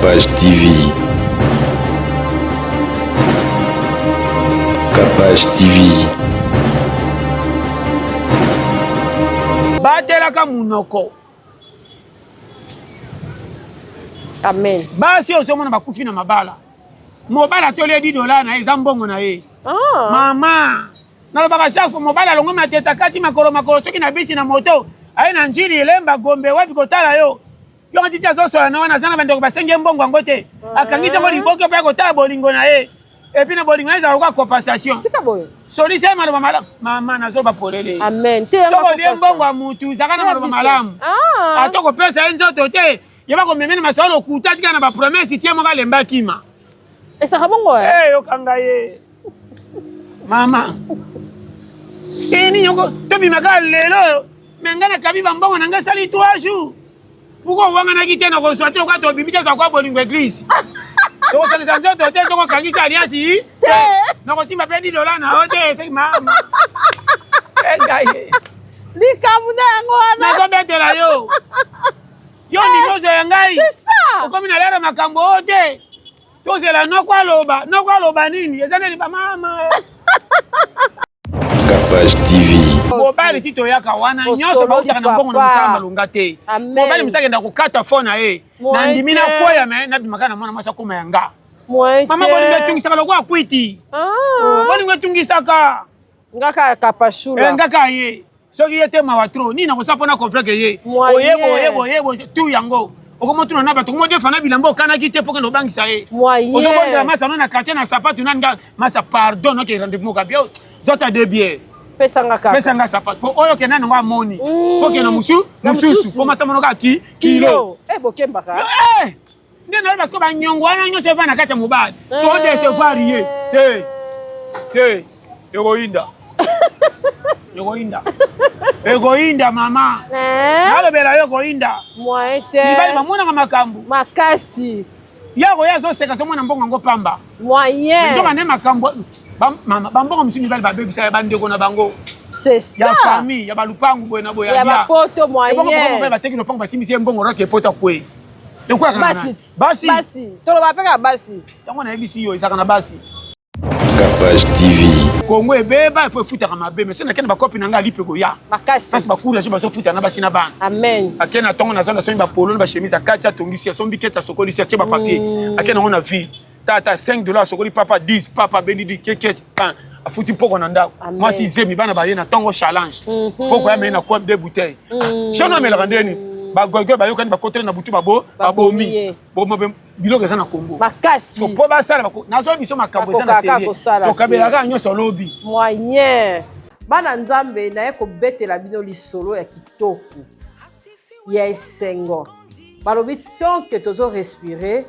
Capage TV. Capage TV. Batelaka munoko. Amen. Basi osomona bakufi na mabala. Mobala tole $10 na eza mbongo na ye. Mama. Nalobaka chaque mobala longo mateta kati makolo soki na bisi na moto. Aye na njiri elemba gombe wapi kotala yo. Yo ngati azosola na wana zana bandeko basenge mbongo ngote. Akangisa mo liboke pa kotala bolingo na ye. Et puis na bolingo eza kwa compensation. Sika boyo. Soli sema maloba malamu. Mama nazoba polele. Amen. Soko die mbongo ya mutu zakana maloba malamu. Atoko pesa nzoto te. Yaba ko memena masolo kuta tika na ba promesse tie mo kalemba kima. Esa kabongo yo kanga ye. Mama. Eni nyoko tobi makalelo. Mengana kabiba mbongo nanga sali 3 jours. Pourquoi wanga na kite na ko swate ko to bibita sa kwa bolingo église. To sali sa nzoto te to ko kangisa aliasi. Na ko simba pe $10 na hote se mama. Ezaye. Likamuna ngwana. Na ko betela yo. Yo ni mozo yangai. C'est ça. Ko mina lera makambo hote. To zela no kwa loba nini? Ezane ni ba mama. Capage TV. Mobali tito yaka wana nyoso bautaka na mbongo na musala malunga te. Mobali musaka nda kukata phone na ye. Na ndimi na kwaya me na bimaka na mwana masa kuma yanga. Mama bolinga tungisaka lokwa kwiti. Bolinga tungisaka. Ngaka kapashula. Ngaka ye. Soki yete mawatro ni na kusapona konfrake ye. Oyebo tu yango. Okomoto na bato komo defana bilambo kana kite poke no bangisa ye. Ozobondela masa no na quartier na sapatu nanga masa pardon no ke rendez-vous ka bien. Zota de bien. Pesanga sapato. Oyo ke nanu nga moni. Foke na mususu. Po masa mono ka kilo. Bokembaka. Ndena parce que ba nyongo wana nyo se va na kata mobali. So de se varier. Egoinda mama. Nalobela yo goinda. Nibali mamona nga makambu. Makasi. Yako yazo seka so mwana mbongo ngo pamba. Moyen. Njoka ne makambo. Mama bambongo msimi bali babebisa ya bandeko na bango. C'est ça. Ya famille, ya balupangu boyena boya. Ya bapoto moyen. Bongo bali bateki no pango basimisi mbongo roke pota kwe. Ekwa kana. Basi. Tolo bapeka basi. Yango na ebisi yo isaka na basi. Capage TV. Kongo ebeba po futa kama be mais na kena ba copine nga lipe ko ya. Makasi. Parce ba kula je ba so futa na basi na bana. Amen. Akena tongo na zona so ba polo na ba chemise akati atongisi ya so mbiketa sokoli sia ba papier. Akena ngona vie. Tata $5 sokoli papa 10 papa benidi keket pan afuti poko na ndako. Moi si zemi bana ba yena tongo challenge. Poko ya mena kwa 2 bouteilles. Shono mela kandeni. Ba gogo ba yokani ba kotre na butu babo babomi. Bomo biloko za na Congo. Makasi. So po ba sala nazo biso makambo za na série. To kabela ka nyoso lobi. Moyen. Bana nzambe na ye ko betela bino lisolo ya kitoko. Ya esengo. Balobi tant que tozo respirer,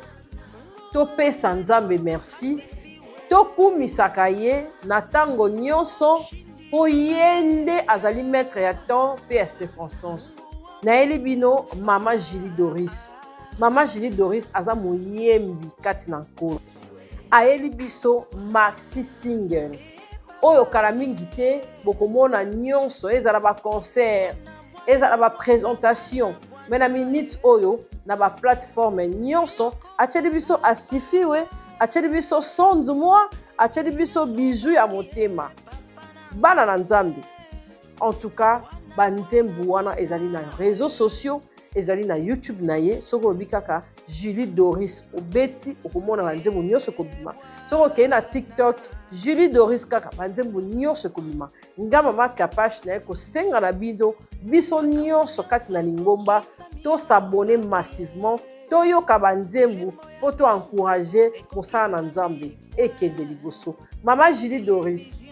to pesa nzambe merci. To kumisaka ye na tango nyonso po yende azali maître ya temps pe ya circonstance. Na elibino Mama Julie Doris. Mama Julie Doris aza moyembi kati na nkolo. Aeli biso maxi single. Oyo kala mingi te bokomona nyonso ezala ba concert, ezala ba présentation. Mais na minute oyo na ba plateforme nyonso acheli biso asifiwe, acheli biso sondu moi, acheli biso bijou ya motema. Bana na nzambe. En tout cas, banzembu wana ezali na réseaux sociaux, ezali na YouTube na ye, soko obikaka Julie Doris obeti okomona banzembu nyonso kobima. Soko ke na TikTok Julie Doris kaka banzembu nyonso kobima. Nga mama Capage na ko senga na biso nyonso kati na lingomba to s'abonner massivement to yoka banzembu po to encourager mosala na nzambe ekende liboso. Mama Julie Doris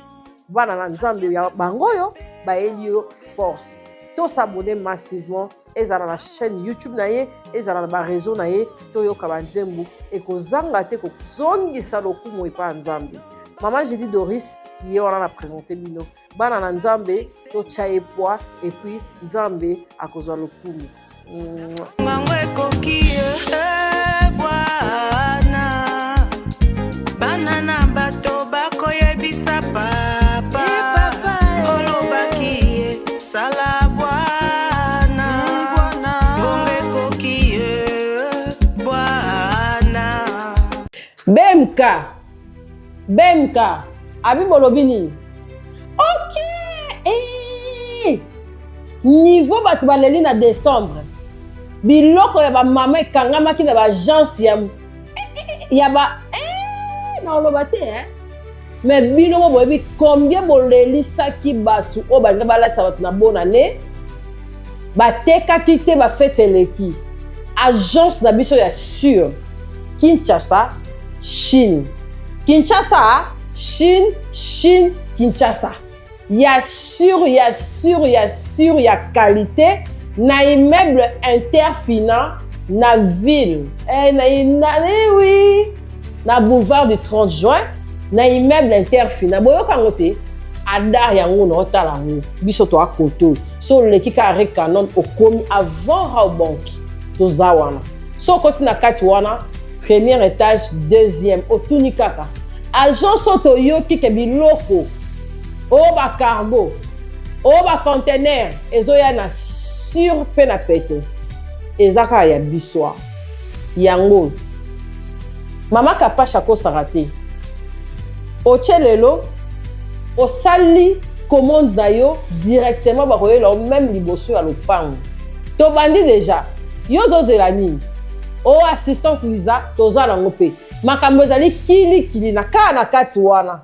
bana na nzambe ya bangoyo baeli yo force to s'abonner massivement ezala na chaîne YouTube na ye ezala na ba réseau na ye to yoka banzembu ekozanga te kozongisa lokumu epa nzambe. Mama Julie Doris ye wana na présenter bino bana na nzambe to chaye poa et puis nzambe akozwa lokumu. Ngango ekoki bwana bana na bato bakoyebisa papa olobaki sala bwana ngongo ekoki bwana BMK abi bolobi nini? Ok. Niveau bato baleli na décembre biloko ya bamama ekangamaki na baagence ya ba na oloba te mais bino mo boyebi combien bolelisaki bato oyo balinga balatisa bato na bonne année batekaki te bafete eleki agence na biso ya sûr Kinshasa Chine Kinshasa ya sûr ya qualité na immeuble interfinant na ville oui na boulevard du 30 juin na immeuble interfinant boyoka ngo te adar yango na otala ngo biso to akoto so leki ka rekanon okomi avant Raobank toza wana so koti na kati wana premier étage deuxième otuni kaka agence oto yoki ke biloko o ba cargo o ba conteneur ezoya na sur pe na pete ezaka ya biswa yango mama kapasha ko sarate ochelelo osali commande na yo directement bakoyela même liboso ya lopango to bandi déjà yo zozela nini o assistance visa toza nango pe makambo ezali kili na kaka na kati wana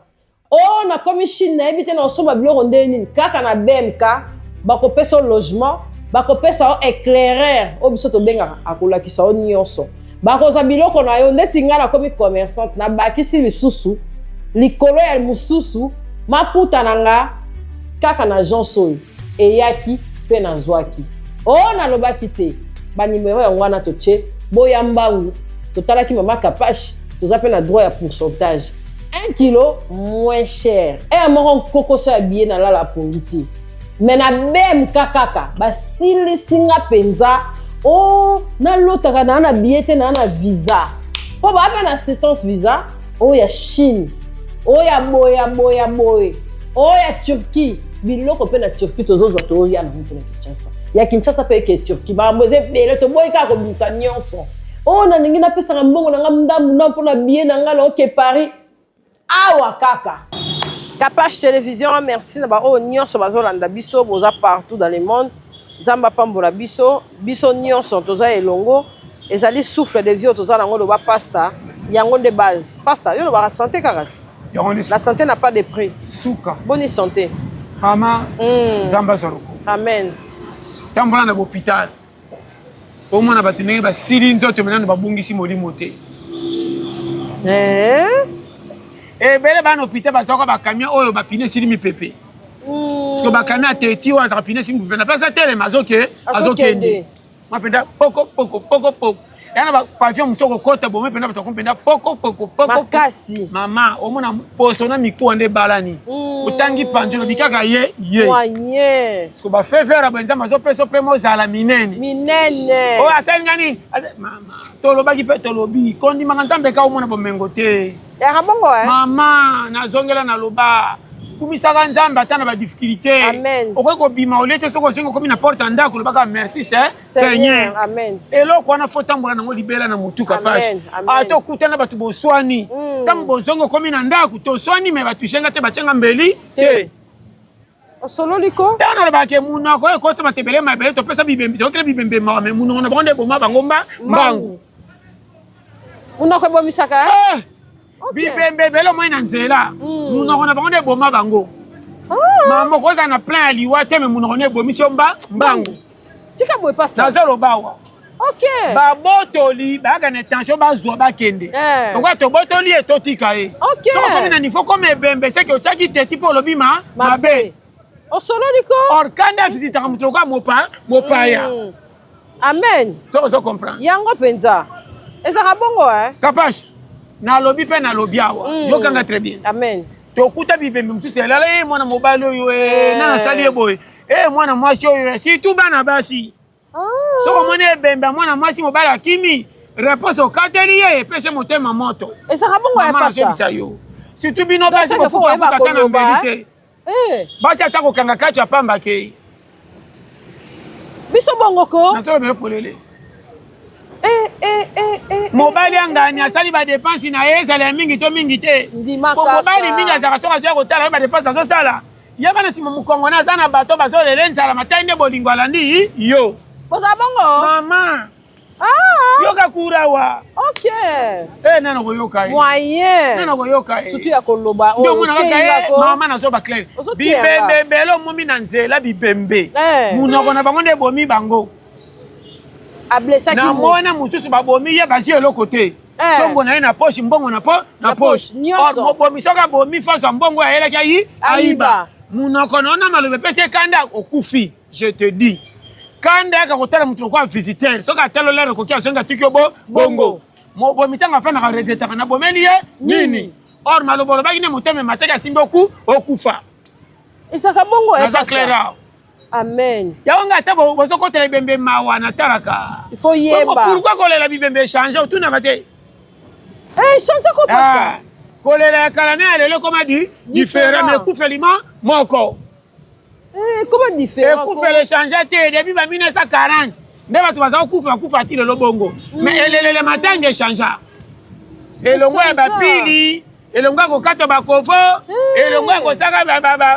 o na komi Chine nayebi te na osomba biloko ndenge nini kaka na BMK bakopesa logement bakopesa éclaireur o biso tobengaka akolakisa o nyonso bakoza biloko na yo neti nga na komi commerçante na bakisi lisusu likolo ya mosusu maputa na nga kaka na agence oyo eyaki mpe nazwaki o nalobaki te banimero yango wana totie boya mbangu totalaki mama kapashi toza mpe na droit ya pourcentage 1 kilo moins cher eya moko nkokoso ya biye nalala pongi te me na BMK kaka basilisinga mpenza o nalotaka naa na biye te naa na visa mpo baape na assistance visa oyo ya Chine oyo ya boye oyo ya Turquie biloko mpe na Turquie tozozwa toya nango mpe na Kinshasa ya Kinshasa mpe eke Turquie makambo eza ebele toboyi kaka kobimisa nyonso oyo nalingi napesaka mbongo na nga ndambu na mpo na biye na nga na oke Paris awa kaka Kapache Télévision merci na baoyo nyonso bazolanda biso boza partout dans le monde nzambe apambola biso nyonso toza elongo ezali souffle de vie toza nango loba pasta yango nde base pasta yo lobaka santé kaka la santé n'a pas de prix Souka bonne santé mama nzambe soroko amen tambola na hôpital omona bato ndenge basili nzoto menano babungisi molimo te ebele bana hôpital bazwaka bakamion oyo bapine esili mipepe parceke bakamion ateti oyo azaka pine esili mipepe na place atelema azokende mapenda poko yana bapavion mosu okokota bome mpenda bato akompenda poko makasi mama omona poso na mikuwa nde balani otangi panzo lobi kaka ye parceke bafevere benzambe azopesa mpe mozala minene oyo asalinga nini mama tolobaki mpe tolobi kondimaka nzambe ka omona bomengo te mama nazongela naloba kumisaka nzambe ata na badifficulté okoki kobima olie te soki osengi okomi na porte ya ndako olobaka merci seigneur eloko wana fo tambola nango libela na motu kapasi ata okutana bato boswani ntango bozongi okomi na ndako toswani me batushenga te batianga mbeli te osololiko ntango nalobaka munoko ekota batebele mabele topesa bibembe tokela bibembe mawa me munoko na bango nde eboma bango mbangu munoko ebomisaka bibembe belo moi na nzela munoko na bango nde eboma bango mama okozala na plein ya liwa te me munoko na ebomisi yo mbangu tika boye pasta nazoloba awa babotoli bayaka na tension bazwa bakende okwa tobotoli ye totika ye soko komi na niveau komi ebembe seke otiaki teti mpo olobi mabe osololiko orkanda visitaka moto lokola mopaya amen soko ozocomprendre yango mpenza ezaka bongo Kapache nalobi mpe nalobi awa yokanga très bien amen tokuta bibembe mosusu elala mwana mobali oyo na nasali ye boye mwana mwasi oyo surtout bana basi soko omoni ebembe mwana mwasi mobali akimi réponse okateli ye epese motema moto ezaka bongo ya pasta nasobisa yo surtout bino basi bokufa ata na mbeli te basi ata kokanga kati ya pamba ke biso bongoko nasolobele polele mobali angani asali ba dépense na ye ezala mingi to mingi te mobali mingi azaka soka soka kotala ba dépense azosala ye bana nsima mokongo na aza na bato bazolela nzala matai nde bolingo alandi yo boza bongo mama yoka kurawa nana koyoka ye moyen nana koyoka ye surtout ya koloba nde omona kaka ye mama nazoba claire bibembe mbele omomi na nzela bibembe munoko na bango nde ebomi bango namona mosusu babomi ye bazi eloko te ntongo na ye na poche mbongo na poche mobomi soki abomi fasa mbongo ayelaki ayiba munoko na ona maloba epesi ekanda okufi je te dis kanda yaka kotala moto lokwa visiteur soki atala olere koki azongi atiki yo bongo mobomi ntango afandaka regretaka nabomeli ye nini or maloba olobaki nde motema mataki asimbi okufa ezaka bongo naza clair awa amen yango nga ata bozokotela bibembe mawa natalaka ifo yeba pourquoi kolela bibembe echange otunaka te change ko pasta kolela ya kala ne ya lelo ekoma différent mais ekufelima moko comment différent ekufela echange te depuis ba 1940 nde bato baza kokufa ti lelo bongo mais elelele matanga echangea elongo ya bapili elongo ya kokata bakovo elongo ya kosaka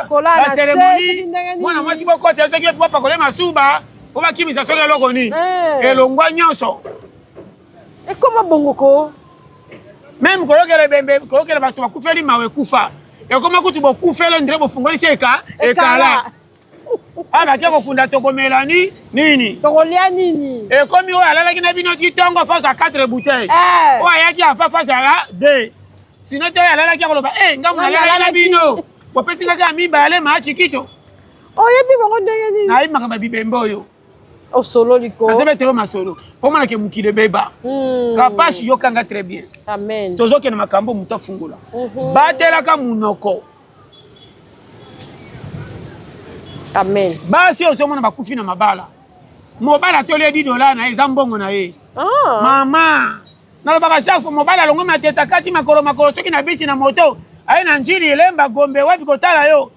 baseremoni mwana mwasi bokota soki bopakole masuba po bakimisa soki eloko nini elongo nyonso ekoma bongo ko même koyokela bembe koyokela bato bakufeli mawe kufa ekoma kutu bokufela ndire bofungolisi ekala bake kokunda tokomela nini tokolia nini ekomi oyo alalaki na bino kitongo face à 4 bouteilles oyo ayaki afa face à 2 sino te oyo alalaki akoloba ngambo nalalaki na bino bopesi kaka ya mibale maachikito oyebi bango ndenge nini nayebimaka babibembe oyo osololi ko azobetelo masolo mpo monake mokili ebeba kapasi yokanga très bien amen tozokende makambo moto afungola batelaka munoko amen basi oyo ozomona bakufi na mabala mobali atoli ye $10 na ye eza mbongo na ye mama nalobaka chaque fois mobali alongo mateta kati makolo soki na bisi na moto aye na njili elemba gombe wapi kotala yo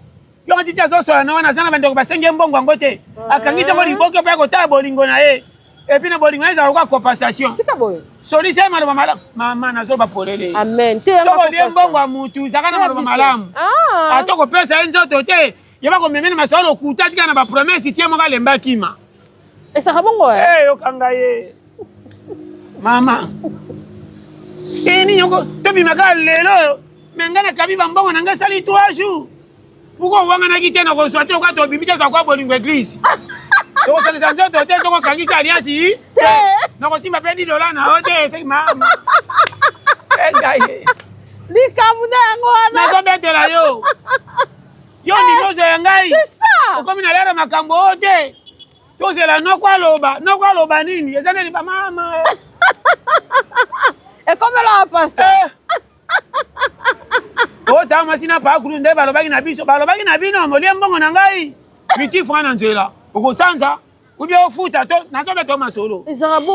yo titi azosola na wana aza na bandeko basenge mbongo yango te akangisi yango liboke mpo ya kotala bolingo na ye epuis na bolingo na ye ezala lokola compensation solisi ye maloba malamu mama nazoba polele soko olie mbongo ya mutu ezaka na maloba malamu ata kopesa ye nzoto te yeba komemena masolo okuta tika na bapromese tie moko alemba kima esaka bongo yokanga ye mama nini yoko tobimaka lelo me ngai nakabi bambongo na ngai esali 3 jours puko owanganaki te na kozwa te oka tobimi te zakwa bolingo eglise tokosalisa nzoto te tokokangisa aliasi te nakosimba mpe $10 na yo te eseki mama ezaye likambo na yango wana nazobetela yo yo ndingozo ya ngai okomi na lera makambo oyo te tozela noko aloba nini eza nini bamama ekomela pastor ota mwasi na pakulu nde balobaki na bino molie mbongo na ngai mitifu na nzela okosanza ubia ofuta to nazobeta masolo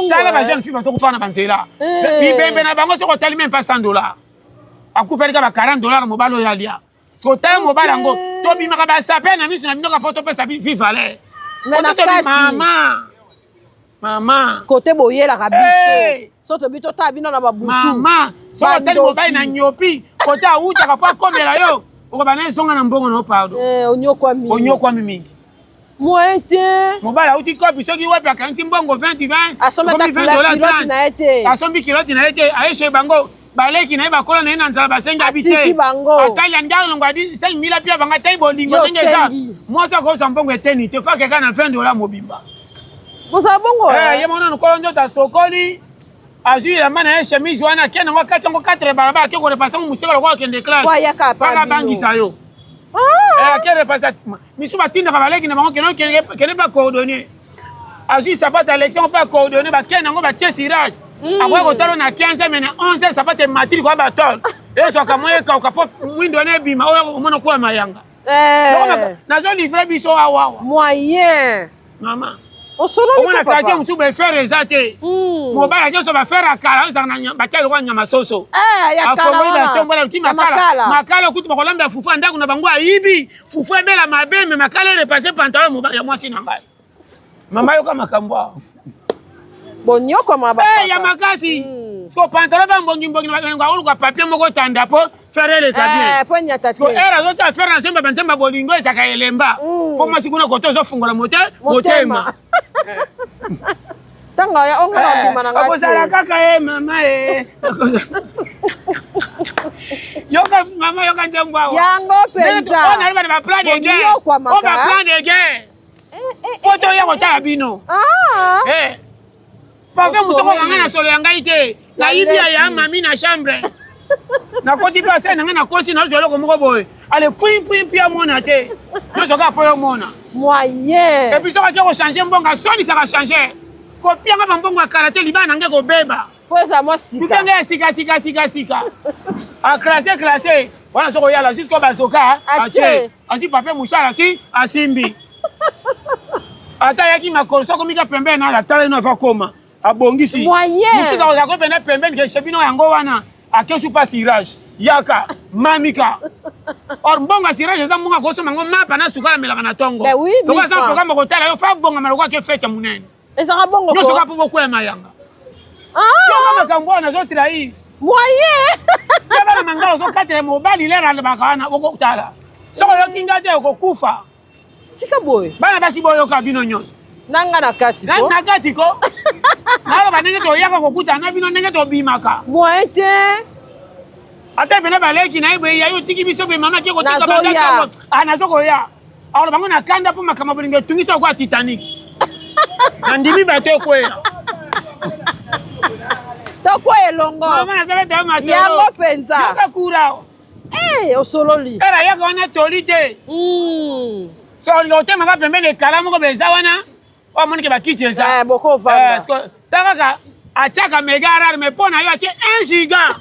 tala bajeune fille bazokufa na banzela bibembe na bango soko otali même pas $100 akufelika ba $40 mobali oyo alia sotala mobali yango tobimaka basape na miso na binoka mpo topesa vivaleur ototobi mama kote boyelaka biso so tobi totala bino na babutu mama soko otali mobali na nyopi kote awutaka mpo akomela yo okobana ezonga na mbongo na yo pardon onyokwami mingi moyen te mobali awuti kopi soki wapi akangisi mbongo 20 asombi kiloti na ye te ayeshe bango baleki na ye bakolo na ye na nzala basengi abi te atali andialongo adi 5 pia banga tai bolingo ndenge eza mwasi akosa mbongo eteni te fakeka na $20 mobimba ye mona nokolo nzoto asokoli azwi elamba na ye chemise wana ake nango akati yango 4 balaba ake korepasango mosika lokola akende classe baka bangisa yo ake repasa misu batindaka baleki na bango kende bacoordonne azwi sapate élection mpe acoordonne bakende yango batie sirage akoya kotala na 15 me na 11 sapate matiri koya batole ezoka mo ekauka mpo mwindo ne ebima oyo omona kuwa mayanga nazolivre biso awawa moyen mama omona quartier mosusu bafere eza te mobali akeso bafere akala ozaka batia lokwa nyama soso afongoli batombola luki makala okuti bakolamba fufu ndako na bango ayibi fufu ebela mabeme makala erepase pantalon ya mwasi na ngai mama yoka makambo awa Bon nyoko maba. Ya makasi. So pantalon ba mbongi na uluka papier moko tanda po faire le bien. Po nyata te. So era zo ta faire na semba banzemba bolingo ezaka elemba. Po masikuna koto zo fungola motema. Tanga ya onga na bima na ngati. Akozala kaka mama Yoka mama yoka njembwa. Yango penza. Ona riba ba plan de guerre. O ba plan de guerre. Poto ya kota bino. Papa musoko ngana solo yangai te. Na ibia ya mami na chambre. Na koti place na ngana kosi na jolo ko moko boy. Ale pui mona te. No soka po yo mona. Moyen. Et puis ça va ko changer mbonga soni ça va changer. Ko pianga mbongo karate libana nge ko beba. Faut ça moi sika. Bikanga sika. A classé. Wana soko yala jusqu'au bazoka. Asi papa mushala si asimbi. Ata yaki makonso komika pembe na la tale no va koma. Abongisi. Musisa oza ko pena pembe ke chebino yango wana. Akesu pa sirage. Yaka mamika. Or mbonga sirage za mbonga ko so mango mapa na sukala melaka na tongo. Donc ça programme ko tala yo fa bonga maloko ke fecha munene. Ezaka bongo ko. Yo soka po ko mayanga. Yo kama kambo na zo trahi. Moyen. Ya bana mangalo zo katele mobile lera le bakana boko tala. Soko yo kinga te ko kufa. Tika boy. Bana basi boyo ka bino nyos. Nanga na kati ko. Na kati ko. Na ba nenge to yaka ko kuta na bino nenge to bimaka. Moyen te. Ata bena baleki na ibe ya yo tiki biso be mama ke ko tika banga. Na zoko ya. Alors bango na kanda po makama bolingo tungisa kwa Titanic. Andimi ba to ko ya. Toko elongo. Mama na sabe de ma solo. Yango penza. Yaka kura. Osololi. Era yaka ona tolite. So yo te maka pembe le kala moko beza wana. O moni ke ba kitcheza. Boko vanda. Taka achaka megara me pona yo ache 1 giga.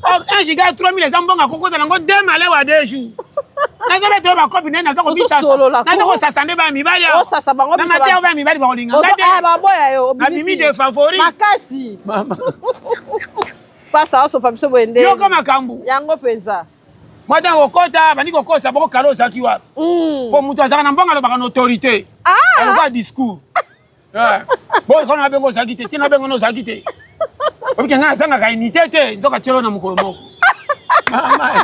Or 1 giga 3000 zambonga kokota nango demale wa 2 jours. Na sabe to ba copine na sako bisasa. Na sako sasande ba mibali ya. O sasa bango bisasa. Na mate ba mibali ba olinga. Ba boya yo. Na bimi de favori. Makasi. Mama. Pasa oso pa biso boende. Yo kama kambu. Yango penza. Mwata kokota bani kokosa boko kalosa kiwa. Po mutu azaka na mbonga lo baka na autorité. On va discours. Bon quand on a bengo zakite, tina bengo no zakite. Obi kenga sanga ka unité te, ndoka chelo na mukolo moko. Mama.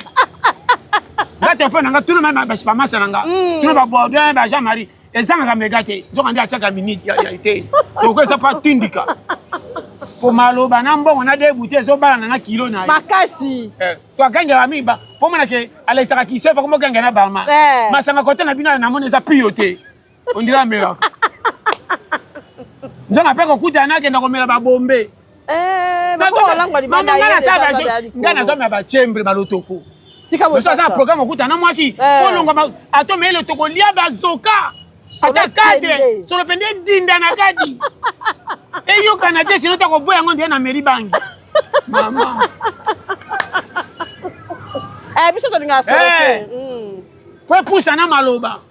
Na téléphone nga tout le même ba masa nga. Tout le ba Bordeaux ba Jean-Marie. Ezanga ka megate, ndoka ndi achaka minute ya ite. So ko ça pas tindika. Po maloba na mbongo na debuter so bala na kilo na. Makasi. So akanga ba miba, po mona ke alesaka kisefa ko mo kanga na balma. Masanga kote na bino na mona za priorité. On dirait miracle. Nzonga peko kuta na kenda komela ba bombe. Bako langwa di banda yele. Ngana zoma ba chembre ba lotoko. Tika bo ça programme kuta na mwasi. Kolonga ba atome le toko lia ba zoka. Ata cadre, sur le pende dinda na kadi. E yo kana te sino ta ko boya ngonde na meri bangi. Mama. Biso to ninga so te. Ko pusa na maloba.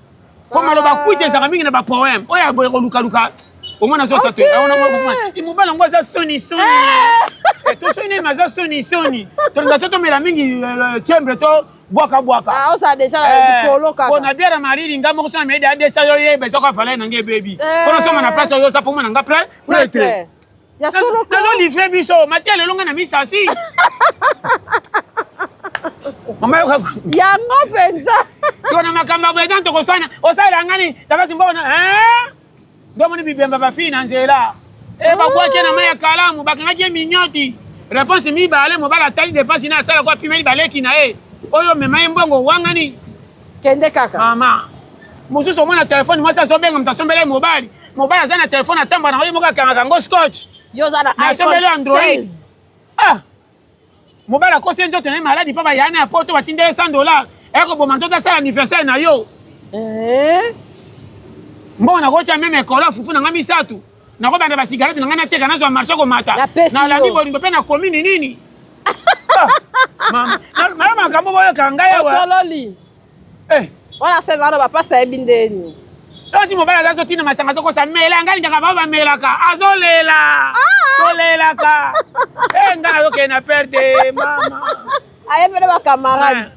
Ko maloba kuite za mingi na ba poem. Oya boya ko luka. Au moins, on a il m'a balangé ça Sony. Et tout Sony, mais ça Sony. Tu as ça mais la mingi chambre to boaka. Ah, ça déjà la polo ka. On a bien la mari nga mo so media de ça yo ye be so ka fala na nge baby. Kono so na place yo ça pour moi nga prêt. Ya solo ko. Nazo livrer biso, matel longa na misa si. Mama ya ngopenza. So na makamba bwe tanto ko sana. O sa la ngani, tabasi mbona Ndomo ni bibemba ba fina nzela. Ba kwa kena maya kalamu bakanga ke minyoti. Réponse mi ba ale mo bala tali de passe na sala kwa pimeli baleki na Oyo mema mbongo wangani. Kende kaka. Mama. Mususu mwana telefone mwasa so benga mtasombele mobile. Mobile zana telefone atamba na oyo moka kanga ngo scotch. Yo zana iPhone. Nasombele Android. Mobile akose njoto na maladi papa yana ya poto batinde $100. Eko bo mantota sala anniversaire na yo. Mbona kocha meme kola fufu na ngami satu. Na ko banda ba cigarette na ngana teka nazo marché ko mata. Na la bibo lingo pe na commune nini. Mama kambo boyo kanga yawa. Sololi. Wala sezana ba pasta ebindeni. Lati mobile zazo tina masanga soko sa mela ngali ngaka baba melaka. Azolela. Tolela ka. Ngana yo ke na perde mama. Ayebele ba camarade.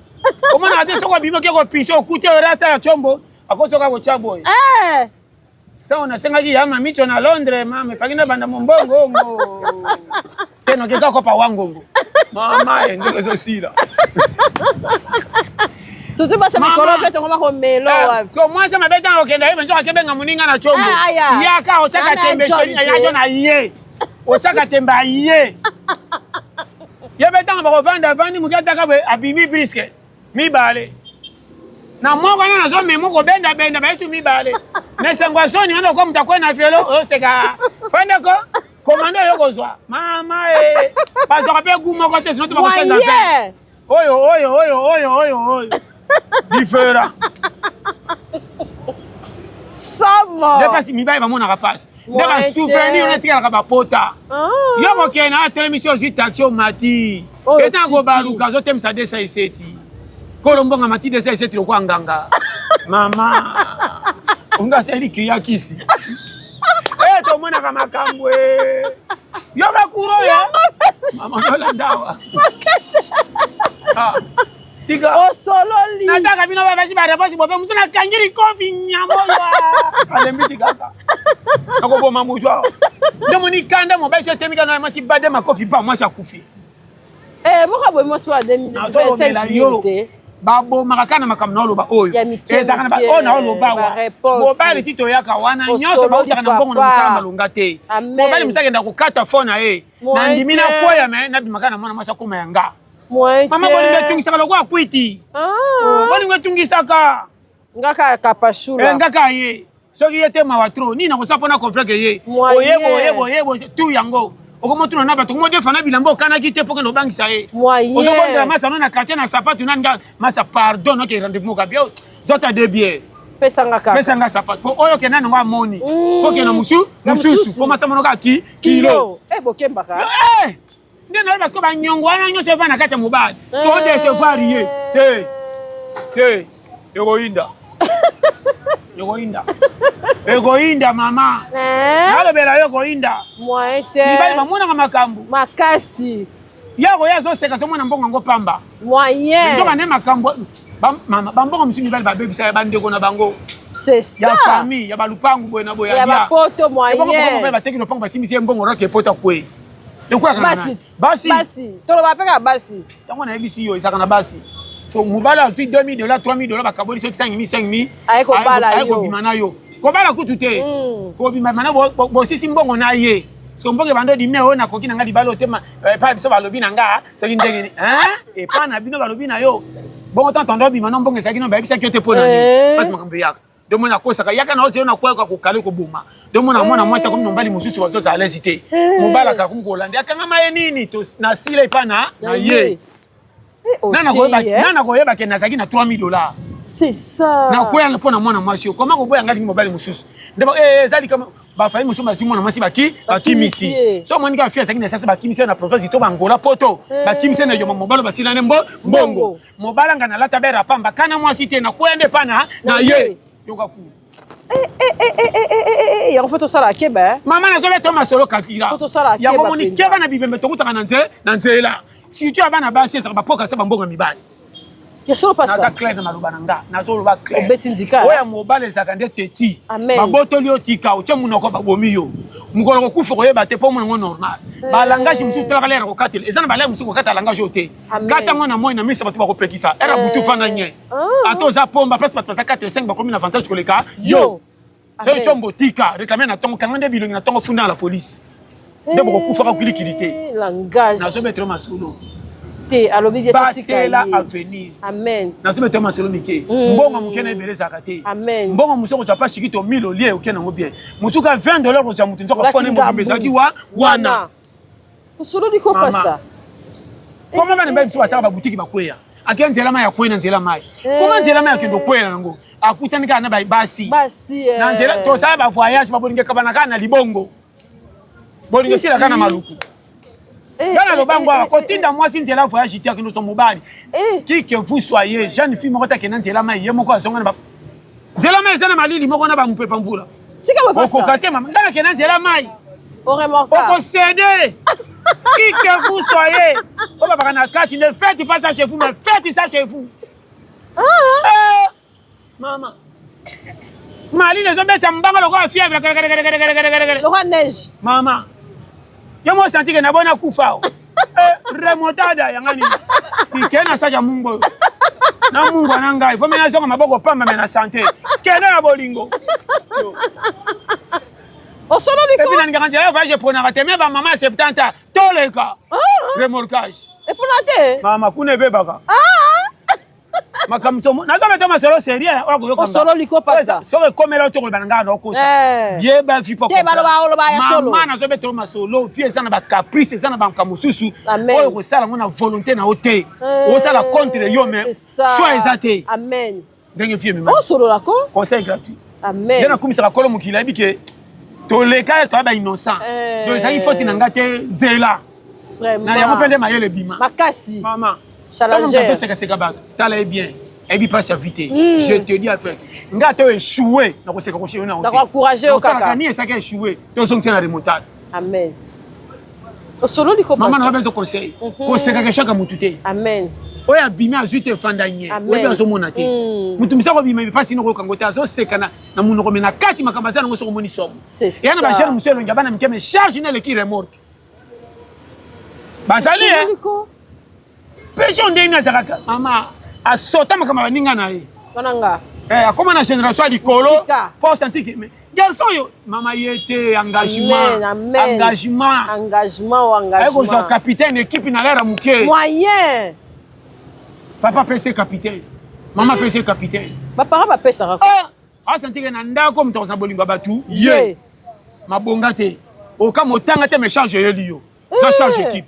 Comment on a dit soko bimo ke ko piso kute orata la chombo. Akoso ka bocha boy. Ça on a sengaki ya mamicho na Londres mama fakina banda mombongo ngo. Teno keka ko pa wango ngo. Mama ngeke zo sila. Surtout parce que mikolo pe tongoma ko melo wa. So moi ça mabeta okenda hivi njoka kebenga muninga na chombo. Yaka ochaka tembe shoni yajo na ye. Ochaka tembe ye. Yabeta ngaba kovanda vandi mukata ka abimi briske. Mi bale. Na moko na zo memo ko benda ba yesu mi bale. Nesengwa soni ndo ko mtakwena fielo o seka. Fanda ko komando yoko zwa. Mama bazo kape gumo ko tesi noto bakosenda. Oyo. Différent. Samo. Depuis mi ba mona ka face. Ndeba souvenir on etika ka ba pota. Yoko kena télévision zitation mati. Eta go baluka zo temsa desa iseti. Kolombonga mati desa iseti lo kwanganga. Mama. Unga seli kriya kisi. To mona ka makambwe. Yoka kuro ya. Mama yola ndawa. Tika. Osololi. Nataka bino baba si ba réponse bobe mutu na kangiri kofi nyamola. Alembisi kaka. Nako boma mujwa. Ndomo ni kanda mo ba so temika na masi bade makofi ba mwasi akufi. Boka boy mo so 2025 babo makakana makamna oloba oyo. Ezaka na ba ona oloba wa. Mobali tito yaka wana nyoso ba utaka na mbongo na musala malunga te. Mobali musaka nda kokata phone na na ndimina koya me na bimakana mwana mwasa kuma yanga. Mama bolinga tungisaka lokwa kwiti. Bolinga tungisaka. Ngaka kapashula. Ngaka ye. Soki yete mawatro ni na kosapona confrère ye. Oyebo tu yango. Okomoto na bato komode fana bilambo kana kite poke no bangisa ye. Ozobondela masa no na quartier na sapatu nanga masa pardon no ke rendez-vous ka bio. Zota de bien. Pesanga sapatu. Oyo ke nanu nga moni. Poke na mususu. Po masa mono ka kilo. Bokembaka. Ndeno parce que ba nyongo wana nyo se va na kati mobile. So de se varier. Egoinda mama. Nalobela yo goinda. Moite. Nibali mamona nga makambu. Makasi. Yako yazo seka so mwana mbongo ngo pamba. Moyen. Nzoka ne makambu. Mama bambongo msimi bali ba bebisa ya bandeko na bango. C'est ça. Ya famille, ya balupangu boya boya. Ya ba poto moyen. Bongo ba teki no pango basimisi mbongo rake pota kwe. Basi. Tolo ba peka basi. Tango na ebisi yo isaka na basi. So mubala tu $2,000, $3,000 bakaboli so 5,000. Ayeko bala yo. Ayeko bimana yo. Ko bala kutu te. Ko bimana bo sisi mbongo na ye. So mbongo bando di meo na koki na nga di balo te pa biso balobi na nga so ndenge e pa na bino balobi na yo. Bongo tantondo bimana mbongo esaki no ba bisa kyote pona ni. Pas makambe yaka. Domo na kosa yaka na ozero na kwa ko kale ko boma. Domo na mwana mwasa ko nombali mususu wazo za lesite. Mobala ka kumkolanda akanga maye nini to na sile pa na ye. Nana koyeba ke nazaki na $3,000. C'est ça. Na koya na pona mwana mwasi yo. Comment ko boya ngali mobali mususu. Ndeba zali kama ba fayi mususu ba mwana mwasi baki misi. So mwana ka fia zaki na sasa baki misi na province to bangola poto. Baki misi na yo mobalo basila ne mbongo. Mobala ngana lata bera pamba kana mwasi te na koya nde pana na ye. Yoka ku. En fait, ça la keba. Maman na zobe to masolo kakira. Ya momoni keba na bibembe to kutaka na nzela. Si tu as bana basi ça va pas casser bambonga mibali. Ya solo pasta. Na za clair na maluba nanga. Na zo ba clair. Obeti ndika. Oya mobale za kande teti. Amen. Maboto li otika uche munoko babomi yo. Mukolo ko kufa ko yeba te po mungo normal. Ba langage musu tala kala ko katele. Ezana ba la musu ko kata langage ote. Kata ngona moyo na misa batu ba ko pekisa. Era butu fanga nye. Ato za pomba place batu za 4 5 ba komi na avantage ko leka. Yo. C'est chombo tika réclamer na tongo kangande bilongi na tongo funda la police. Ndebo ko kufa ka kulikilité. Langage. Na zo mettre masolo. Alobi batela avenir. Amen. Na sema tema selo mike. Mbongo mukena ebeleza kate. Amen. Mbongo musoko cha pashiki to 1000 olie okena ngo bien. Musuka $20 ko za mutu nzoka fone mo bimbezaki wana. Usolo diko pasta. Comment bana mbe msuba saka ba boutique ba kweya. Akianzela ma ya kwena nzela mai. Comment nzela ma ya kendo kwela nango. Akutani kana ba basi. Basi. Na nzela to sala ba voyage ba bolinge kabana kana libongo. Bolinge sila kana maluku. Dans le bango, quand tu as moi si tu as voyagé, tu as que mobile. Qui que vous soyez, jeune fille, moi qui n'ai la main, il y a mon coin, c'est la main, c'est la maline, moi on a pas mon pépin vous là. C'est quoi votre côté, maman, dans qui n'ai la main. Au remorque. Au concédé. Qui que vous soyez, on va pas en cas, tu ne faites pas ça chez vous, mais faites ça chez vous. Maman. Mali les hommes mbanga loko fièvre. Loko neige. Mama. Yo mo senti que na bona kufa. Remontada yangani. Ikena saja mungo. Na mungo nanga. Faut mena zonga maboko pamba mena santé. Kena na bolingo. Au solo Et puis dans le grand voyage pour n'arrêter même maman 70 ans. Tous les cas. Remorquage. Et pour noter. Mama kune bebaka. Makamsomo nazo mettre ma solo sérieux au solo liko pasa so comme là to bananga na kosa yeba fi poko mama nazo mettre ma solo fi ezana ba caprice ezana ba kamususu oyo ko sala ngona volonté na ote o sala contre yo mais choix ezate amen ndenge fi au solo lako conseil gratuit amen dena kumisa la kolo mukila bike to le ka to ba innocent donc ça il faut tinanga te nzela vraiment na ya kopende mayele bima makasi mama challenger c'est t'allais bien et puis pas vite je te dis après ngato échoué na ko seka ko chiona na encourager au kaka ni ça qui échoué to son tena remontada amen au solo liko maman na besoin conseil ko seka ke chaka mutute amen oya bimi azuite fandanye oya besoin mona te mutu misako bimi pas sino ko kangota zo seka na munoko mena kati makambazana ngo soko moni somo c'est ça yana ba jeune monsieur longa bana mkeme charge na le qui remorque bazali Pétion ndenge azaka mama asota makama baninga na ye. Wananga. Akoma na génération likolo pour sentir que garçon yo mama yete engagement engagement. Ayeko so capitaine équipe na l'air muke. Moyen. Papa pèse capitaine. Maman pèse capitaine. Papa ba pèse rako. Sentir que na ndako mtoza bolinga batu. Ye. Mabonga te. Oka motanga te me charge ye liyo. Ça charge équipe.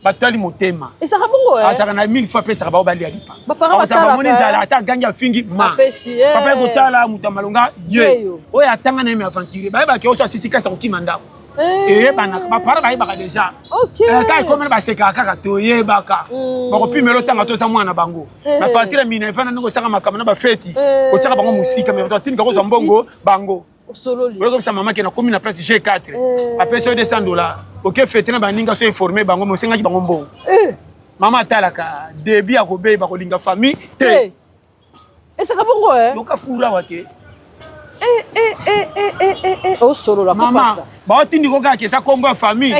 Batali motema. Et ça rabongo Azaka na 1000 fois pesa ba obali alipa. Ba moni nzala ata ganja fingi ma. Papa ekotala mutamalonga ye. Oya atanga na me aventure. Ba ba ke oso sisika sa kokima ndako. Bana ba para ba ba déjà. OK. Ata comme ba seka kaka to ye baka. Ba ko pimelo tanga to sa mwana bango. Na partir mina ifana ngo saka makama na ba feti. Ko tsaka bango musika me to tinga ko za mbongo bango. Solo li. Comme ça maman qui na commune na place G4. Après ça $200. OK fête na baninga so informer bango mo senga ki bango mbo. Maman talaka début ya ko be ba ko linga famille te. Et ça bongo Yo ka kura wate. Au solo la maman ba otindi ko ka ke sa kombo famille.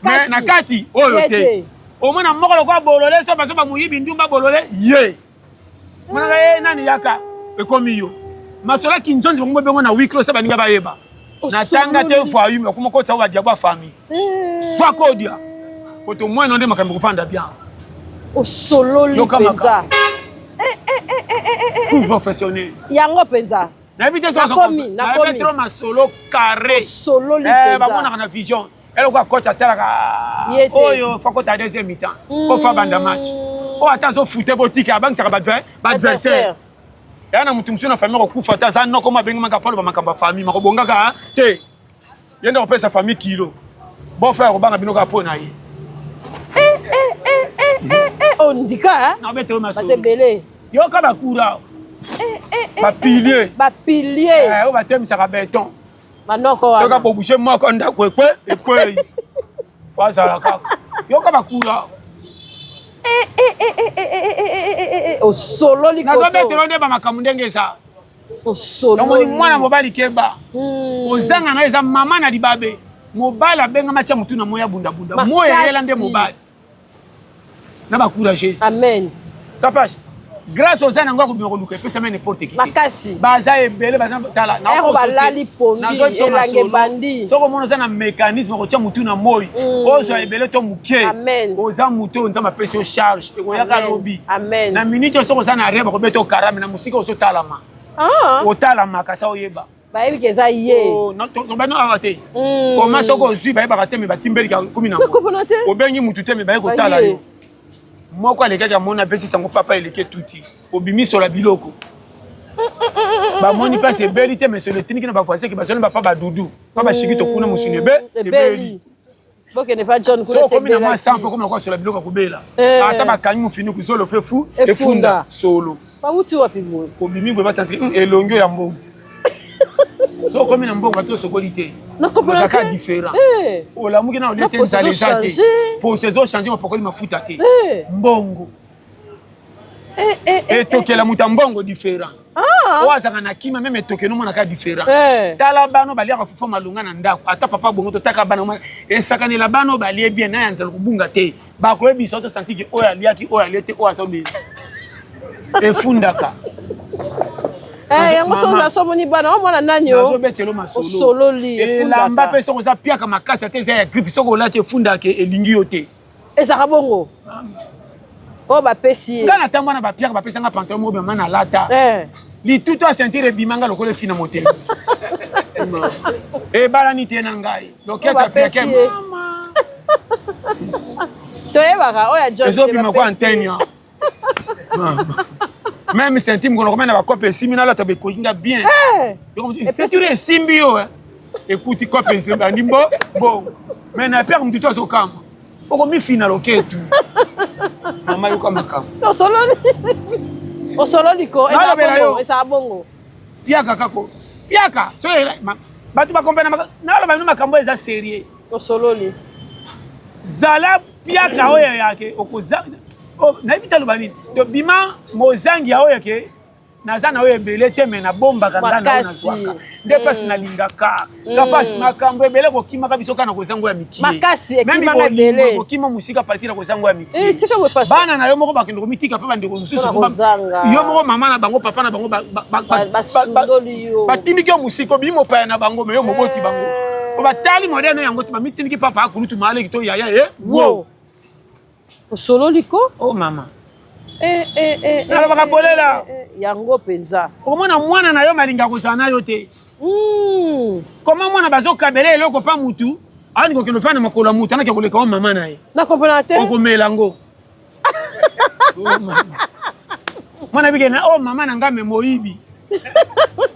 Mais na kati oyo te. O mona moko lo ko bolole so ba muyibi ndumba bolole ye. Mona ga nani yaka e komi yo. Masola kinzonzi bango bengo na weeklo sa baninga bayeba. Na tanga te fois yumi kuma ko tsawa dia ba famille. Soit kodia. Poto moi non de makambo kufanda bien. Au solo li penza. Professionnel. Yango penza. Na bité so so. Na metro ma solo carré. Solo li penza. Ba mona na vision. Elle ko coach atala oyo fa ko ta deuxième mi-temps. Ko fa banda match. O atazo football boutique abank saka ba adversaire. Yana mutu msio na famille ko kufa ta za noko mabenga makapalo ba makamba famille makobonga ka te. Yenda ko pesa famille kilo. Bon frère ko banga bino ka pona ye. On dit ka na beto ma so. C'est belé. Yo ka ba kura. Ba pilier. Ba pilier. O ba temisa ka béton. Manoko wa. Soka bo boucher moko ndako ekwe ekwe. Fa za la ka. Yo ka ba kura. Au solo li koto. Na zo beto nde ba makamundenge sa. Au solo. Moni mwana mobali keba. Ozanga na eza mama na libabe. Mobali abenga macha mutu na moya bunda bunda. Moya yela nde mobali. Na ba courageuse. Amen. Tapage. Grâce aux gens ngwa ko bino luka pesa mais n'importe qui. Makasi. Baza ebele baza tala na ko balali pondi elange bandi. Soko mono za na mécanisme ko tia mutu na moyi. Ozo ebele to muke. Amen. Oza mutu nza ma pesa charge. Eko yaka lobi. Amen. Na minute soko za na reba ko beto karame na musika oso talama. O talama kasa oyeba. Ba ebi keza ye. Oh non to ba no avate. Comment soko zui ba ba te me ba timbeli ka komina. O bengi mutu te me ba ko tala yo. Moi quoi les gars mona pesi sango papa eleke tuti obimi sur la biloko ba moni pas c'est belité mais c'est le technique na ba français que ba solo papa ba doudou papa shiki to kuna musinebe c'est beli boke ne pas John kuna c'est beli so comme na sans faut comme quoi sur la biloko ko bela ata ba kanyu fini ku solo fait fou et funda solo ba wuti wapi bo obimi ba tanti elongo ya mbongo so comme na mbongo to sokolité na comprendre ça différent o la muki na o lete nzalisate pour ces autres changer ma pokoli mafuta te mbongo Et toke la mutambongo différent. Oazaka na kima même toke no monaka différent. Tala bano balia ka fufa malunga na ndako. Ata papa bongo to taka bana e sakane la bano balie bien na yanza kubunga te. Ba ko ebi soto santi ki oya liaki oya lete oya sobi. E fundaka. Yango soza somoni bana mwana nanyo. Nazo betelo masolo. Solo li e la mbape soko za piaka makasa te za ya griffe soko la te fundaka elingi yote. Ezaka bongo. Oh ba pesi. Ngana tambana ba piaka ba pesanga pantalon mo be mana lata. Li tout a sentir bimanga lokole fina mote. E balani te na ngai. Lokeka piaka mama. Toyebaka oya John. Ezo bima ko antenya. Mama. Même senti mo ko mena ba kope simina la tabe ko inga bien. C'est tu es simbio hein. Écoute kope simba ndimbo bon. Mais na père mtu to so kama. Oko mi fina loketu. Mama yuko makam. No sololi. O sololi ko esa bongo. Piaka kako. Piaka. So batu ba kompena na lo ba no makambo eza sérieux. O sololi. Zala piaka oya yake okoza. Oh, na ibita lo bani. Do bima mozangi ya oya ke nazana oya belé teme na bomba kanda na zwaka. Ndepasi na lingaka. Kapasi makambo ebele ko kimaka bisoka na kozango ya mikie. Makasi ekimaka ebele. Ko kima musika patira kozango ya mikie. Tika we pasi. Bana na yo moko bakendo ko mitika pa bande ko mususu ko yo moko mama na bango papa na bango basundoli yo. Batindiki yo musiko bimo pa na bango me yo moboti bango. Ko batali moderne yango tiba mitindiki papa akulutu male kito yaya wo. O sololi ko? Oh mama. Na baka bolela. Yango penza. Komona mwana na yo malinga kozana yo te. Comment mwana bazo kabele eloko pa mutu? Ani ko kino fana makola mutu na ke koleka o mama na ye. Na comprendre te? Ko melango. Oh mama. Mwana bige na o mama na ngame moibi.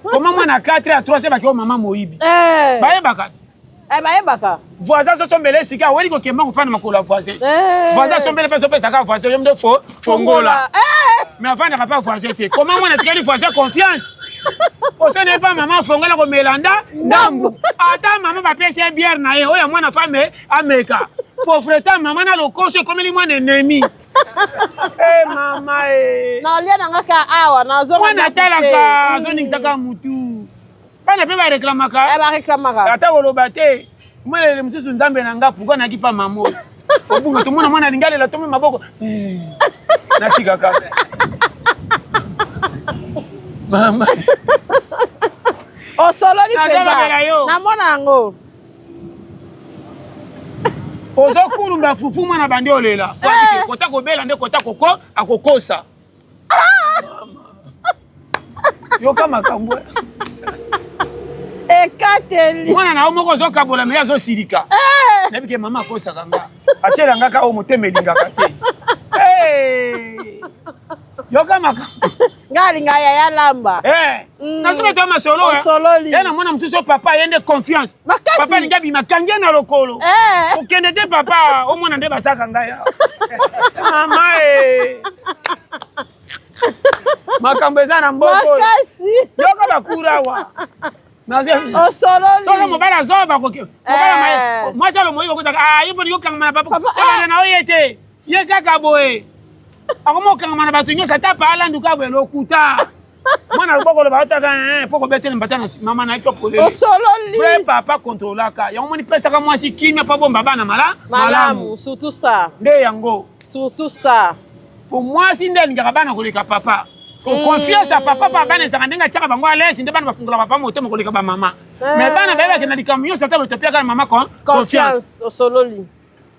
Comment mwana 4 à 3 ba ke o mama moibi. Ba bakati. Bayebaka. Voisin so tombele sika weli ko kemba mfana makola voisin. Voisin sombele pe so pe saka voisin yomde fongola. Mais enfin n'a pas voisin te. Comment moi na tikali voisin confiance? O ce n'est pas maman fongola ko melanda ndambu. Ata maman ba pese bière na ye o ya mwana femme ameka. Pauvre ta maman na lo konse comme li mwana ennemi. Mama Na lia na ngaka awa na zo. Mwana talaka zo ningisaka mutu. Bana pe ba reklamaka. Ba reklamaka. Ata koloba te. Mwana le mususu nzambe na nga pourquoi na kipa mamo. Obunga to mwana mwana lingale la tomi maboko. Na tika kaka. Mama. O solo ni pesa. Na mwana ngo. Ozo kulumba fufu mwana bande olela. Kwaki kota ko bela nde kota koko akokosa. Yo kama kambwe. Ekateli. Mwana na omoko zo kabola me yazo silika. Nebike mama kosa kanga. Achela ngaka o motemelinga kate. Yo kama ngali ngaya ya lamba. Nazo to masolo. Yana mwana msuso papa yende confiance. Papa ninga bi makange na lokolo. Okende te papa o mwana nde basaka ngaya. Mama makambo ezana mboko. Makasi. Yo kama kurawa. O sololi. Solo mobala zoba ko. Mobala mai. Moi solo moi ko taka yipo yo kanga mana papa. Ala na oyete. Ye kaka boye. Akomo kanga mana batu nyosa tapa ala nduka bwe lokuta. Mwana boko lo bataka poko betele mbatana mama na ifo polele. O sololi. Frère papa controlaka. Ya moni pesa ka mwasi kimya pa bomba bana malamu. Surtout ça. Nde yango. Surtout ça. Pour moi si ndeni ngabana koleka papa. Confiance à papa bana ezanga ndenga tshaka bango alèche nde bana bafungula papa moto mokoleka ba mama. Mais bana beba ke na likamyo sa table topia ka mama confiance au sololi.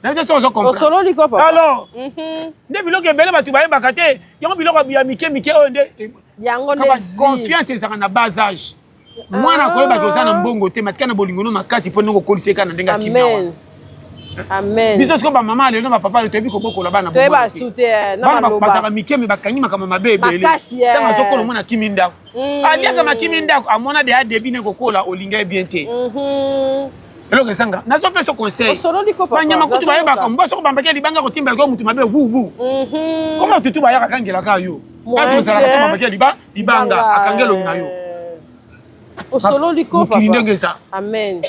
Na biso so comprendre. Au sololi ko papa. Alors. Nde biloko ebele batu baye bakate, yango biloko ya mike o nde yango ne confiance ezanga na bas âge. Mwana ko yeba ko sana mbongo te matika na bolingono makasi po ndongo koliseka na ndenga kimia. Amen. Biso ko ba mama le no ba papa le tobi ko bokola bana bongo. Toba sute na maloba. Bana basaka mikemi bakangi makama mabebe le. Tanga sokolo mona kiminda. Alia kama kiminda amona de adebi ne kokola olinga bien te. Elo kesanga. Nazo peso conseil. Panya makutu ba yeba ka mboso ko bambake libanga ko timba ko mutu mabe wu. Comment tutu ba yaka kangela ka yo. Kato sala ko bambake libanga akangelo na yo. O solo liko papa. Amen.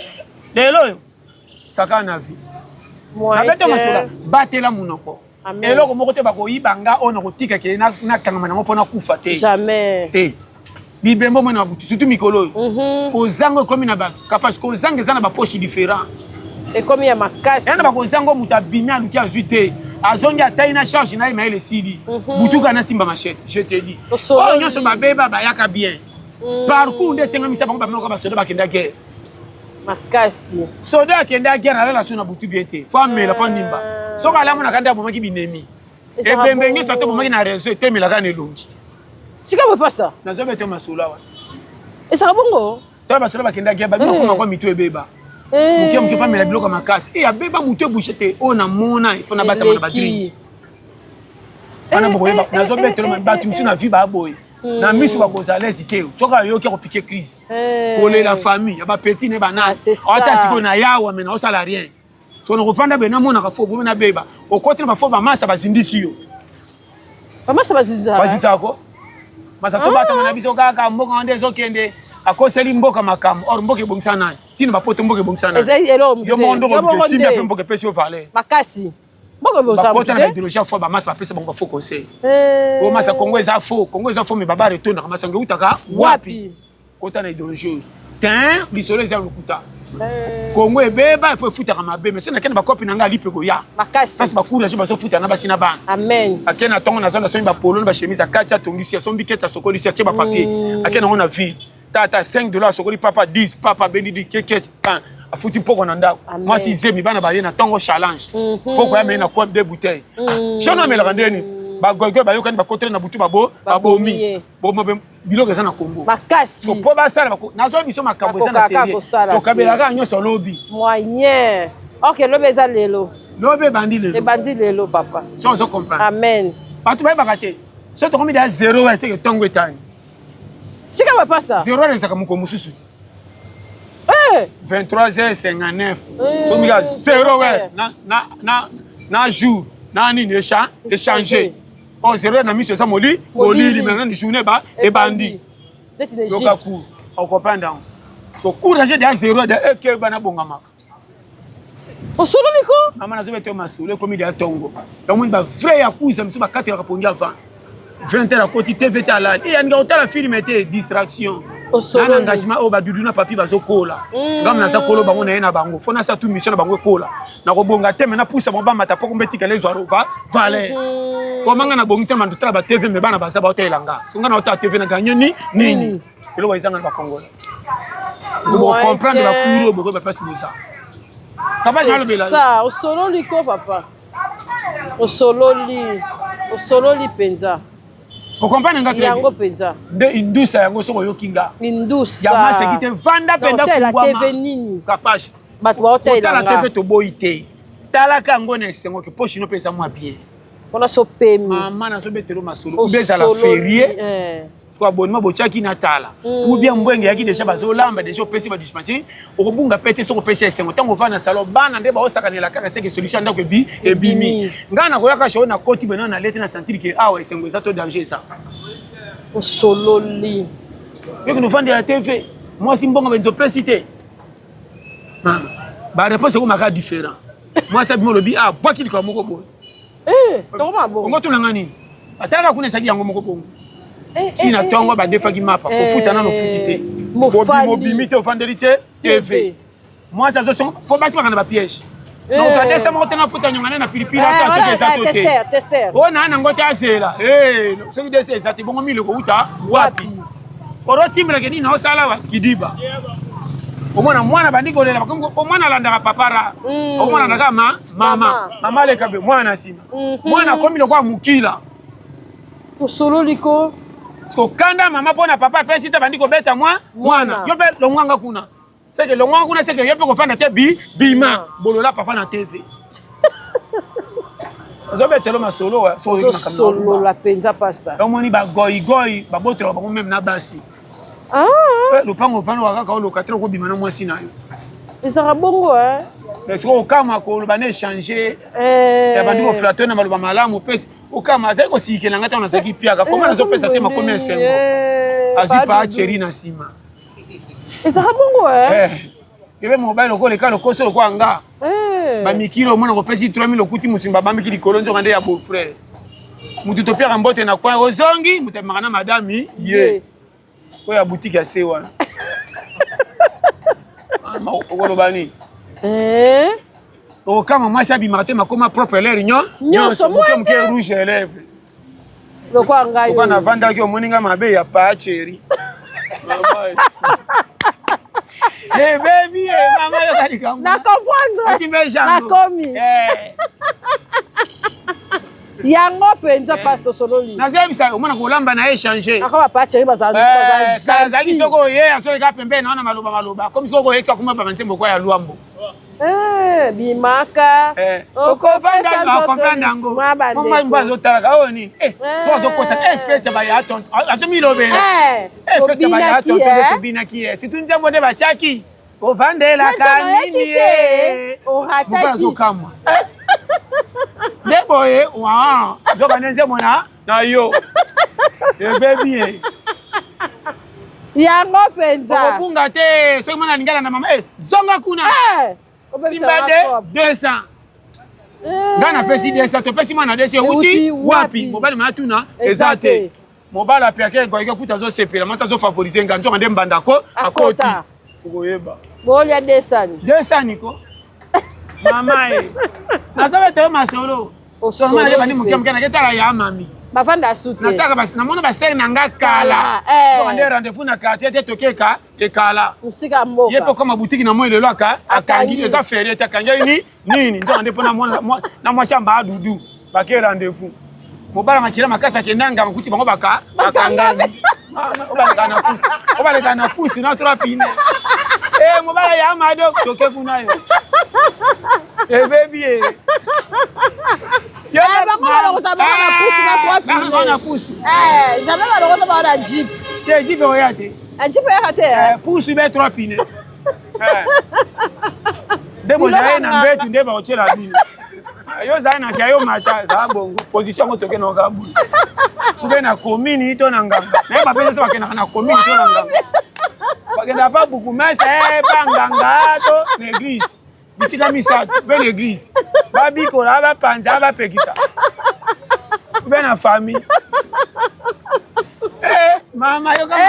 Lelo saka na vie. Abete masola batela munoko. Amen. eloko moko te bakoyiba nga oyo nakotika ke nakangama nango mpo nakufa te Jamais. te bibembo mwana babutu surtout mikolo oyo kozanga ekomi na bakapage kozanga eza na bapoche différent ekomi ya makasi yana bakozanga moto abimi aluki azwi te azongi atai na charge na ye mayele esili butuka nasimba machete je te dis oyo nyonso babeba bayaka bien parcours nde etengamisa bango bameloka basoda bakenda guerre makasi soda akenda guerre alela so na butu bien te fo amela mpo ndimba soki alamonaka nde abomaki binemi ebembe nyonso ate bomaki na réseau etemelaka na elongi sika boye pasta nazobete masolo awa esaka bongo tala basoda bakenda guerre babimakomakwa mitu ebeba moke moke famela biloko makasi abeba motu ebouche te oyo namona ifo na batama na badrink wana bokoyeba nazobetelo bato misu na vi baboye na miso bakozala lesi te soki ayoki akopike crise kolela famille ya bapeti ne banasi ata sikoyo na yawa me naosala rien so nakofanda be namonaka fo bomi nabeba okoti na bafo bamasa bazindisi yo bamasa bazisako masa to batama na biso kaka mboka wande ezokende akoseli mboka makambo or mboka ebongisa nani tina bapoto mboka ebongisa nani yo mondo kosimbi ape mboka epesi yo valeur makasi bakota na idéologie fo bamasa bapesa bango bafo conseil o masa kongo eza fo me baba retondaka masango eutaka wapi kota na idéologie oyo tin lisolo eza lokuta kongo ebeba epo efutaka mabe mais so nakende bakopi na nga alipe koya kasi bacourage bazofutana na basi na bana ake na ntongo nazonda songi bapolo na bachemise akati atongisi asombi keti asokolisi atie bapapier ake nango na ville tata $5 asokoli papa 10 papa benidi keketi afuti mpoko na ndako mwasi zemi bana baye na ntongo challenge mpoko ya mei na kwa de bouteille shono amelaka ndeni bagoygoy bayokani bakotele na butu babomi biloko eza na Kongo makasi mpo basala nazoya biso makambo eza na serie tokabelaka nyonso lobi moyen ok lobi eza lelo lobi ebandi lelo papa so ozo comprendre amen bato bayebaka te so tokomi deya 0 eseke ntongo etani sika boye pasta 0 ezaka moko mosusu te 23h59 somika 0 na jour na nini échanger o 0 na miso eza molili maintenant ni journée ebandi yoka cour ocomprendre yango so courage de 0 de eke bana bongamaka osololi ko mama nazobete masolo ekomi de tongo tomoni ba vrai ya kuza miso bakati ya kapongi avant 20h akoti tv tala e yaninga otala filme te distraction na engagement oyo badudu na papi bazokola ngam naza kolo bango na ye na bango fo nasa tu mission na bango ekola nakobonga te me napusa bango bamata mpo kombetikala ezwaro valer komanga na bongi te mando tala ba tv me bana baza baotalela nga so nga na otala tv na ganye nini eloko ezanga na bakongola bokomprendre bakuru oyo bokoyi bapasi boza kapage nalobela osololi ko papa osololi mpenza okomprendre nga yango mpenza nde indusa yango soko oyoki nga indusa ya maseki te vanda mpenza fungwama kapage bato baotalela nga tv toboyi te talaka yango na esengo ke poshino mpe eza mwa bien mpona sopemi mama nazobetelo masolo ube ezala ferie soki abonema botiaki na tala ubia mbwenge yaki deja bazolamba deja opesi badispensaire okobunga mpe te soki opesi esengo ntango ovanda na salon bana nde baosakanela kaka seke solution ndako ebimi ngai nakoyaka sho nakoti bena na lete na sentire ke awa esengo eza to danger eza osololi yoki novandela tv mwasi mbongo benzi opesi te mama bareponse ekomaka différent mwasi abimi olobi bwaki likala moko boye ongo tunanga nini atalaka kuna esaki yango moko bongo tina ntongo badefaki mapa kofuta nano ofuti te mobimi te ofandeli te tv mwasi azosongo mpo basi bakana bapiège nokozadesa moko te nafuta nyonga ne na pilipili ata soki eza to te oyo naa nango te azela soki dese eza te bongo mile kouta wapi orotimbelake nini naosala kidiba omwana mwana bandi kolela omwana alandaka papara omwana alandaka mama aleka be mwana nsima mwana akomi lokwa mokila osololi ko kanda mama mpona papa apesi te bandi kobeta mwana yo mpe longwanga kuna seke longwanga kuna seke yo mpe kofanda te bima bolola papa na tv ozobetelo masolo solola mpenza pasta omoni bagoyigoyi babotelaka bango meme na basi lopango ofandaka kaka oloka te okobima na mwasi na yo ezaka bongo soki okama koloba na échange bandi koflato na maloba malamu mpe okama azali kosikela nga ntango nazalaki piaka koma nazopesa te makomi esengo azwi pa cheri na nsima ezaka bongo ebe mobali lokoleka lokoso lokwa nga Ba mikilo mona ko pesi 3000 okuti musimba ba mikili kolonzo kande ya beau frère. Mutu to père mbote na kwa ozongi, mutu makana madame ye. Ko ya boutique ya sewa. Ma okolobani. O kama mwasi abimate makoma propre l'air nyo so mke rouge à lèvres. Lokwa ngayo. Kwa na vanda ki omoninga mabe ya pa chéri. Mama. Hey baby, mama yo kali kamu. Na comprendre. Ati me jango. Na komi. Yango penza pasto sololi. Na zebisa omona kolamba na échanger. Akaba pa chéri bazali. Zali soko ye asole ka pembe na maloba. Comme soko ye tsakuma ba ntembo kwa ya luambo. Bimaka. Okofanda na comprendre ngo. Mama mbazo talaka oni. So so kosa fete ba ya ton. Atomi lobe. Fete ba ya ton to bina ki. Si tunja mode ba chaki. Ovandela kanini e. Mbazo kama. Deboye wa. Zoka nenze mona na yo. Baby. Yango penza. Obunga te. So mona lingala na mama. Zonga kuna. Simba de 200. Gana pesi 200 to pesi mana 200 uti wapi mobile matuna ezate mobile apeke kwa kuta zo sepela masa zo favoriser nganzo ngande mbanda ko akoti koyeba boli ya 200 niko mama nazabe te masolo so mama yeba ni mukemke na ketala ya mami bafanda sute nataka basi namona basere nanga kala to ngande rendez-vous na quartier te tokeka ekala musika mboka yepo kama boutique na moi lelo akangi eza férié ta kanja nini ndio ande pona na mwa chamba adudu bake rendez-vous mobala makila makasa kendanga kuti bango bakangani obala na pusi na trois pine mobala ya mado toke kuna yo baby yo bango kutabana pusi na trois pine na pusi jamais balokota ba na jeep te jeep oyate jeep oyate pusi be trois pine Debo zaye na mbetu ndeba ochela bino. Yo zaye na shayo mata za bongo position ngo toke no gabu. Kube na komini to na nganga. Na ba pesa bakena na komini to na nganga. Bakena pa buku mesa pa nganga to na église. Bisika misato be na église. Ba biko la ba panza ba pekisa. Kube na famille. Mama yo kama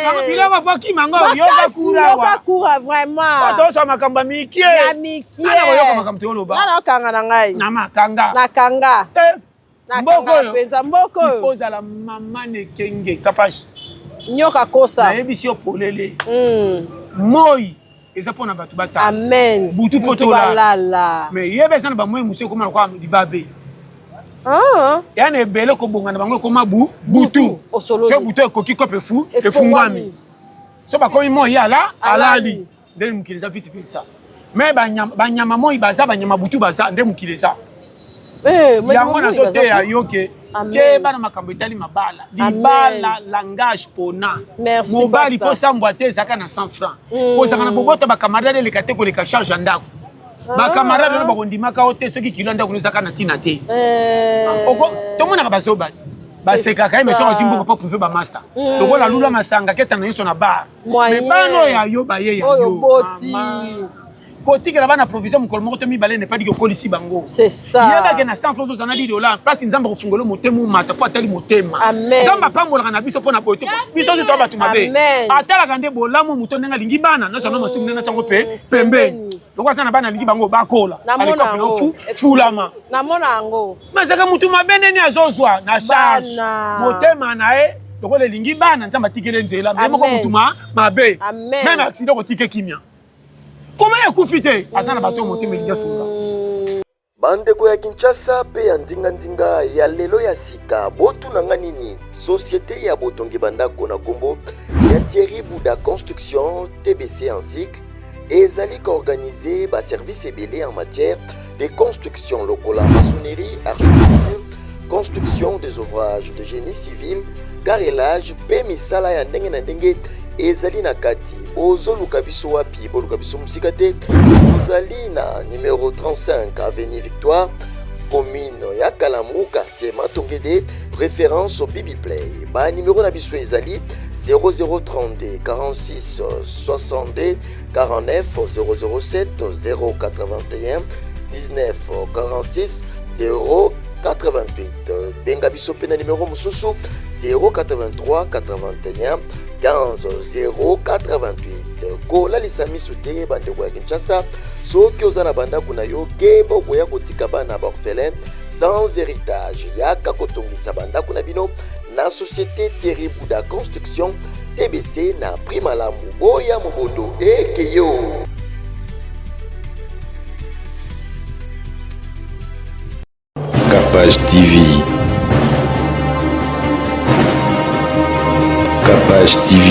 mama biloko poki mango yoga kura wa kura vraiment wato so makamba mikie ya mikie ana ko yoka makamto yoloba ana kanga na ngai na makanga mboko yo penza mboko yo ifoza la mama ne kenge kapashi nyoka kosa na ebisio polele moi eza pona batu bata amen butu potola mais yebe sana ba moi musio koma kwa dibabe yani ebele kobonga na bango koma butu so butu ekoki kope fu efungwami so bakomi moi ala alali nde mukileza visi pesa mais banyama moi baza banyama butu baza nde mukileza yango na zote ya yoke ke bana makambo etali mabala libala langage pona mobali po sambwa te ezaka na 100 francs po ezaka na bobota bakamarade eleka te koleka charge ya ndako bakamarade wana bakondimaka o te soki kilo ndako ezaka na ntina te tomonaka bazobati basekaka ye meso azimbuka mpo prive bamaster lokola lula masanga keta na nyonso na bar me bana oyo ayo baye ya yo kotikela bana provision mokolo moko to mibale ne pas di kokolisi bango yebake na 100 francs ozana $10 place nzambe kofungola motema omata po atali motema nzambe apambolaka na biso mpo na boye biso ozo to bato mabe atalaka nde bolamu moto ndenge alingi bana nyonso na masumu ndenge ntango pembeni lokola sana bana alingi bango bakola alikope no fulama namona yango masaka mutu mabe ndeni azozwa na charge motema na ye lokola elingi bana nzambe atikele nzela moko mutu mabe meme accident kotike kimia comment ekufite azana bato motema elingi asunga bandeko ya Kinshasa pe ya ndinga ya lelo ya sika botunanga nini société ya botongi bandako na kombo ya Thierry Bouda Construction TBC en cycle ezali organisé ba service ebele en matière de construction lokola maçonnerie, architecture, construction des ouvrages de génie civil, carrelage pe misala ya ndenge na ndenge ezali na kati bozoluka biso wapi boluka biso musika te bozali na numéro 35 avenue Victoire commune ya Kalamu quartier Matongede référence au Bibi Play ba numéro na biso ezali 0032 46 62 49 007 081 19 46 088. Benga biso pe na numéro mosusu 083 81 15 088. Kola lisamisu te bandeko ya Kinshasa soki oza na bandako na yo keba okoya kotika bana baorphelin sans héritage yaka kotongisa bandako na bino na société Thierry Bouda Construction TBC na prix malamu boya mobondo ekeyo. Capage TV. Capage TV.